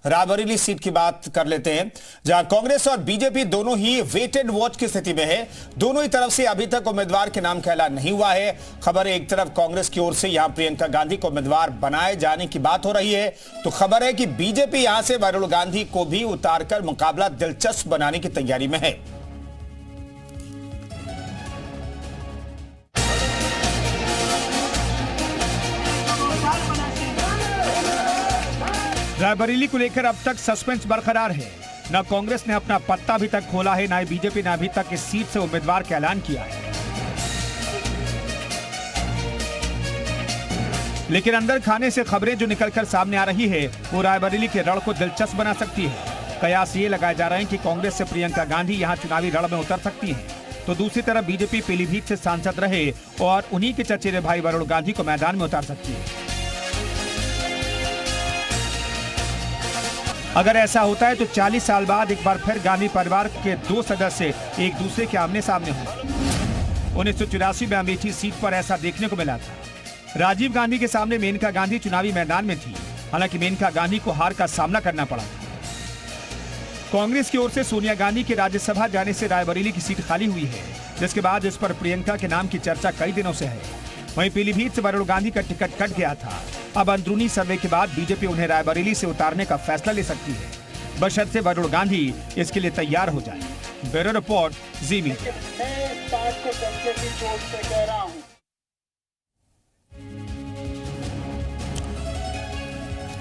Raebareli seat की बात कर लेते हैं, जहां कांग्रेस और बीजेपी दोनों ही वेट एंड वॉच की स्थिति में है। दोनों ही तरफ से अभी तक उम्मीदवार के नाम का ऐलान नहीं हुआ है। खबर है, एक तरफ कांग्रेस की ओर से यहां प्रियंका गांधी को उम्मीदवार बनाए जाने की बात हो रही है, तो खबर है कि बीजेपी यहां से राहुल गांधी को भी उतारकर मुकाबला दिलचस्प बनाने की तैयारी में है। रायबरेली को लेकर अब तक सस्पेंस बरकरार है। न कांग्रेस ने अपना पत्ता अभी तक खोला है, न ही बीजेपी ने अभी तक इस सीट से उम्मीदवार का ऐलान किया है। लेकिन अंदर खाने से खबरें जो निकलकर सामने आ रही है वो रायबरेली के रण को दिलचस्प बना सकती है। कयास ये लगाए जा रहे हैं कि कांग्रेस से प्रियंका गांधी यहां चुनावी रण में उतर सकती हैं, तो दूसरी तरफ बीजेपी पीलीभीत से सांसद रहे और उन्हीं के चचेरे भाई वरुण गांधी को मैदान में उतार सकती है। अगर ऐसा होता है तो 40 साल बाद एक बार फिर गांधी परिवार के दो सदस्य एक दूसरे के आमने सामने होंगे। 1984 में अमेठी सीट पर ऐसा देखने को मिला था। राजीव गांधी के सामने मेनका गांधी चुनावी मैदान में थी, हालांकि मेनका गांधी को हार का सामना करना पड़ा। कांग्रेस की ओर से सोनिया गांधी के राज्यसभा जाने से रायबरेली की सीट खाली हुई है, जिसके बाद इस पर प्रियंका के नाम की चर्चा कई दिनों से है। वहीं पीलीभीत से वरुण गांधी का टिकट कट गया था। अब अंदरूनी सर्वे के बाद बीजेपी उन्हें रायबरेली से उतारने का फैसला ले सकती है, बशर्ते वरुण गांधी इसके लिए तैयार हो जाए। ब्यूरो रिपोर्ट, जी मीडिया।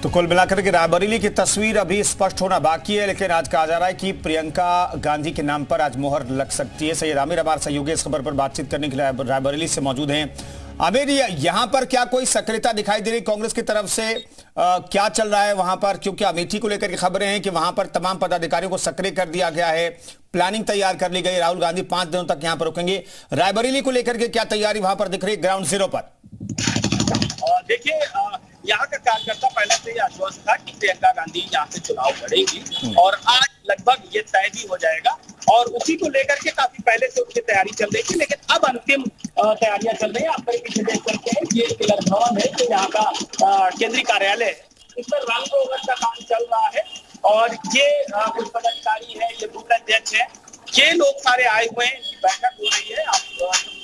तो कुल मिलाकर के रायबरेली की तस्वीर अभी स्पष्ट होना बाकी है, लेकिन आज कहा जा रहा है कि प्रियंका गांधी के नाम पर आज मोहर लग सकती है। सैयद आमिर हमारे सहयोगी इस खबर पर बातचीत करने के लिए रायबरेली से मौजूद हैं। आमिर, यहां पर क्या कोई सक्रियता दिखाई दे रही कांग्रेस की तरफ से? क्या चल रहा है वहां पर? क्योंकि अमेठी को लेकर की खबरें हैं कि वहां पर तमाम पदाधिकारियों को सक्रिय कर दिया गया है, प्लानिंग तैयार कर ली गई। राहुल गांधी 5 दिनों तक यहां पर रुकेंगे। रायबरेली को लेकर के क्या तैयारी वहां पर दिख रही है ग्राउंड जीरो पर? देखिए, यहाँ का कार्यकर्ता पहले से ही आश्वस्त था कि प्रियंका गांधी यहाँ से चुनाव लड़ेंगी और आज लगभग ये तय भी हो जाएगा, और उसी को लेकर के काफी पहले से उनकी तैयारी चल रही थी। लेकिन अब अंतिम तैयारियां चल रही है। आप पीछे देख सकते हैं, ये पिलर भवन है जो यहाँ का केंद्रीय कार्यालय है, इसमें रंग रोगन का काम चल रहा है। और ये कुछ पदाधिकारी है, ये बूथ अध्यक्ष है, ये लोग सारे आए हुए हैं। बैठक हो रही है। आप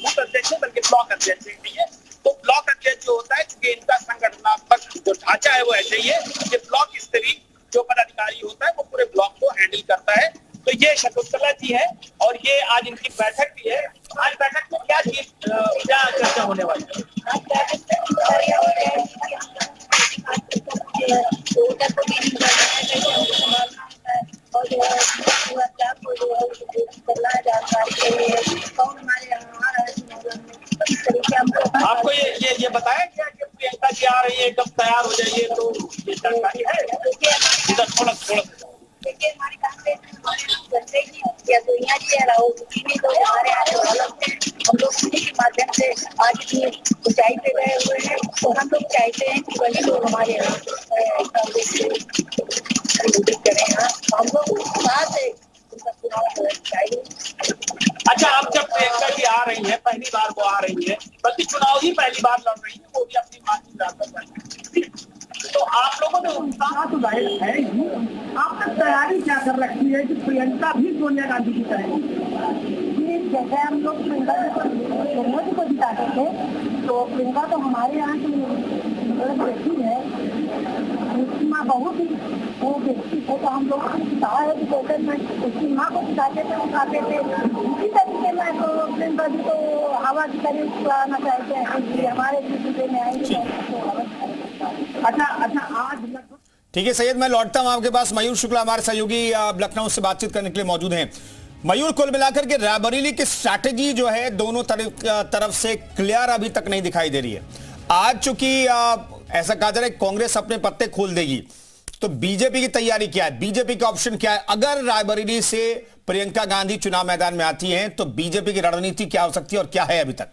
बूथ अध्यक्ष है बल्कि ब्लॉक अध्यक्ष नहीं है, तो ब्लॉक अध्यक्ष जो होता है, क्योंकि इनका संगठनात्मक जो ढांचा है वो ऐसे ही है। ये ब्लॉक स्तरीय जो पदाधिकारी होता है वो पूरे ब्लॉक को हैंडल करता है। तो ये शकुंतला जी है और ये आज इनकी बैठक भी है। आज बैठक में क्या चीज क्या चर्चा होने वाली है? आपको ये बताया क्या कि प्रियंका जी आ रही है, कब तैयार हो जाइए, तो ये जानकारी है? इधर थोड़ा देखिए, हमारे काम पे करते ही या तो यहाँ की राहुल जी तो हमारे यहाँ जो अलग है, हम लोग उन्हीं के माध्यम से आज की ऊंचाई पे गए हुए हैं। तो हम लोग चाहते हैं कि वही लोग हमारे यहाँ करें। हम लोग साथ उनका चुनाव चाहिए। अच्छा, अब जब प्रियंका जी आ रही है, पहली बार वो आ रही है, बल्कि चुनाव ही पहली बार लड़ रही है, वो भी अपनी मां की रास्ता, तो आप लोगों ने उत्साह तो जाहिर है ही। आप तक तैयारी क्या कर रखी है कि प्रियंका भी सोनिया गांधी की तरह? जैसे हम लोग प्रियंका जी को जिताते थे, तो प्रियंका तो हमारे यहाँ की व्यक्ति है, उसकी माँ बहुत ही वो व्यक्ति है। तो हम लोग कहा है कि जैसे मैं उसकी माँ को जिताते थे, वो खाते थे, इसी तरीके में तो प्रियंका जी को हवा की तरह आना चाहते हैं कि हमारे जिले में आएंगे। अच्छा, आज ठीक है सैयद, मैं लौटता हूं आपके पास। मयूर शुक्ला हमारे सहयोगी लखनऊ से बातचीत करने के लिए मौजूद हैं। मयूर, कुल मिलाकर के रायबरेली की स्ट्रैटेजी जो है दोनों तरफ से क्लियर अभी तक नहीं दिखाई दे रही है। आज चूंकि ऐसा कहा जा रहा है कांग्रेस अपने पत्ते खोल देगी, तो बीजेपी की तैयारी क्या है? बीजेपी का ऑप्शन क्या है? अगर रायबरेली से प्रियंका गांधी चुनाव मैदान में आती हैं तो बीजेपी की रणनीति क्या हो सकती है और क्या है अभी तक?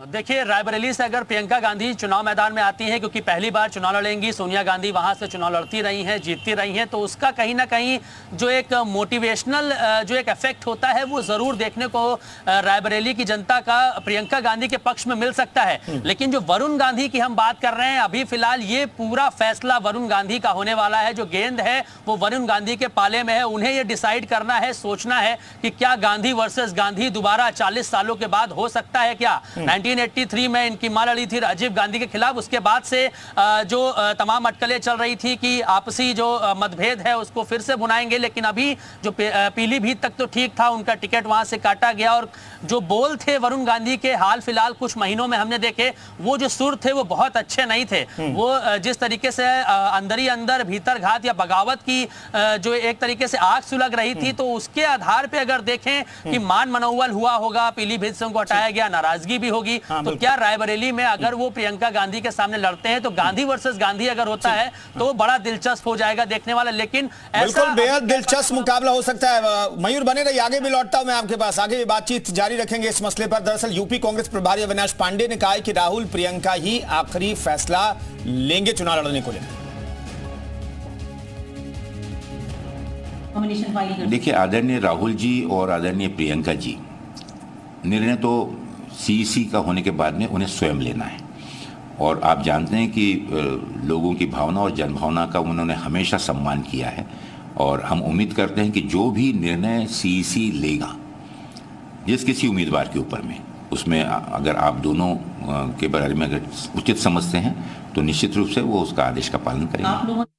देखिए, रायबरेली से अगर प्रियंका गांधी चुनाव मैदान में आती हैं, क्योंकि पहली बार चुनाव लड़ेंगी, सोनिया गांधी वहां से चुनाव लड़ती रही हैं, जीतती रही हैं, तो उसका कहीं ना कहीं जो एक मोटिवेशनल जो एक इफेक्ट होता है वो जरूर देखने को रायबरेली की जनता का प्रियंका गांधी के पक्ष में मिल सकता है। लेकिन जो वरुण गांधी की हम बात कर रहे हैं, अभी फिलहाल ये पूरा फैसला वरुण गांधी का होने वाला है। जो गेंद है वो वरुण गांधी के पाले में है। उन्हें ये डिसाइड करना है, सोचना है कि क्या गांधी वर्सेस गांधी दोबारा 40 सालों के बाद हो सकता है क्या। 1983 में इनकी मां लड़ी थी राजीव गांधी के खिलाफ। उसके बाद से जो तमाम अटकलें चल रही थी कि आपसी जो मतभेद है उसको फिर से बुनाएंगे, लेकिन अभी जो पीलीभीत तक तो ठीक था, उनका टिकट वहां से काटा गया। और जो बोल थे वरुण गांधी के हाल फिलहाल कुछ महीनों में हमने देखे, वो जो सुर थे वो बहुत अच्छे नहीं थे। वो जिस तरीके से अंदर ही अंदर भीतर घात या बगावत की जो एक तरीके से आग सुलग रही थी, तो उसके आधार पे अगर देखें कि मान मनोवल हुआ होगा, पीलीभीत से उनको हटाया गया, नाराजगी भी होगी। तो क्या रायबरेली में अगर वो प्रियंका गांधी के सामने लड़ते हैं तो गांधी वर्सेस गांधी अगर होता है तो बड़ा दिलचस्प हो जाएगा देखने वाला। लेकिन बिल्कुल बेहद दिलचस्प मुकाबला हो सकता है। मयूर बने रहिए, आगे भी लौटता हूं मैं आपके पास, आगे भी बातचीत जारी रखेंगे इस मसले पर। दरअसल यूपी कांग्रेस प्रभारी अविनाश पांडे ने कहा है कि राहुल प्रियंका ही आखिरी फैसला लेंगे चुनाव लड़ने को लेकर। देखिए, आदरणीय राहुल जी और आदरणीय प्रियंका जी, निर्णय तो सीईसी का होने के बाद में उन्हें स्वयं लेना है। और आप जानते हैं कि लोगों की भावना और जनभावना का उन्होंने हमेशा सम्मान किया है। और हम उम्मीद करते हैं कि जो भी निर्णय सीईसी लेगा जिस किसी उम्मीदवार के ऊपर में, उसमें अगर आप दोनों के बारे में अगर उचित समझते हैं तो निश्चित रूप से वो उसका आदेश का पालन करेंगे।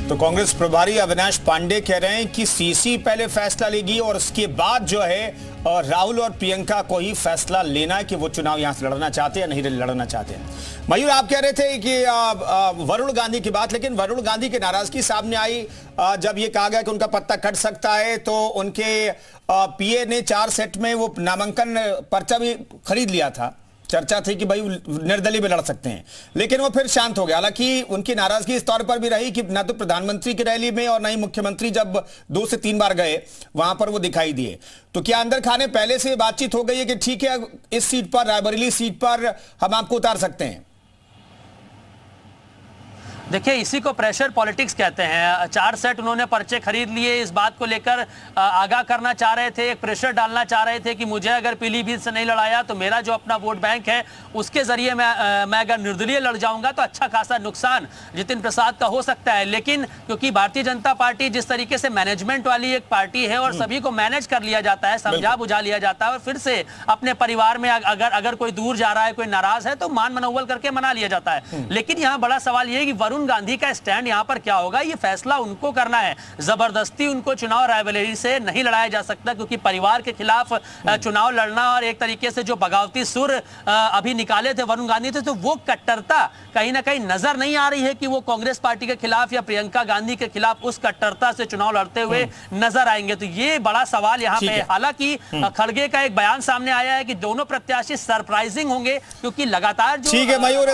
तो कांग्रेस प्रभारी अविनाश पांडे कह रहे हैं कि सीसी पहले फैसला लेगी और उसके बाद जो है राहुल और प्रियंका को ही फैसला लेना है कि वो चुनाव यहां से लड़ना चाहते हैं या नहीं लड़ना चाहते हैं। मयूर, आप कह रहे थे कि वरुण गांधी की बात, लेकिन वरुण गांधी की नाराजगी सामने आई जब ये कहा गया कि उनका पत्ता कट सकता है, तो उनके पीए ने 4 सेट में वो नामांकन पर्चा भी खरीद लिया था। चर्चा थी कि भाई निर्दलीय में लड़ सकते हैं, लेकिन वो फिर शांत हो गया। हालांकि उनकी नाराजगी इस तौर पर भी रही कि ना तो प्रधानमंत्री की रैली में और ना ही मुख्यमंत्री जब 2 से 3 बार गए वहां पर वो दिखाई दिए। तो क्या अंदर खाने पहले से बातचीत हो गई है कि ठीक है, इस सीट पर, रायबरेली सीट पर हम आपको उतार सकते हैं? देखिए, इसी को प्रेशर पॉलिटिक्स कहते हैं। 4 सेट उन्होंने पर्चे खरीद लिए, इस बात को लेकर आगाह करना चाह रहे थे, एक प्रेशर डालना चाह रहे थे कि मुझे अगर पीलीभीत से नहीं लड़ाया तो मेरा जो अपना वोट बैंक है उसके जरिए मैं अगर निर्दलीय लड़ जाऊंगा तो अच्छा खासा नुकसान जितिन प्रसाद का हो सकता है। लेकिन क्योंकि भारतीय जनता पार्टी जिस तरीके से मैनेजमेंट वाली एक पार्टी है और सभी को मैनेज कर लिया जाता है, समझा बुझा लिया जाता है, और फिर से अपने परिवार में अगर कोई दूर जा रहा है, कोई नाराज है, तो मान मनोवल करके मना लिया जाता है। लेकिन यहाँ बड़ा सवाल यह है कि वरुण गांधी का स्टैंड यहां पर क्या होगा, ये फैसला उनको करना है। जबरदस्ती उनको चुनाव रायबरेली से नहीं लड़ाया जा सकता, क्योंकि परिवार के खिलाफ चुनाव लड़ना और एक तरीके से जो बगावती सुर अभी निकाले थे वरुण गांधी थे, तो वो कट्टरता कहीं ना कहीं नजर नहीं आ रही है कि वो कांग्रेस पार्टी के खिलाफ या प्रियंका गांधी के खिलाफ उस कट्टरता से चुनाव लड़ते हुए नजर आएंगे। तो ये बड़ा सवाल यहां पे। हालांकि खड़गे का एक बयान सामने आया है कि दोनों प्रत्याशी सरप्राइजिंग होंगे, क्योंकि लगातार जो ठीक है मयूर,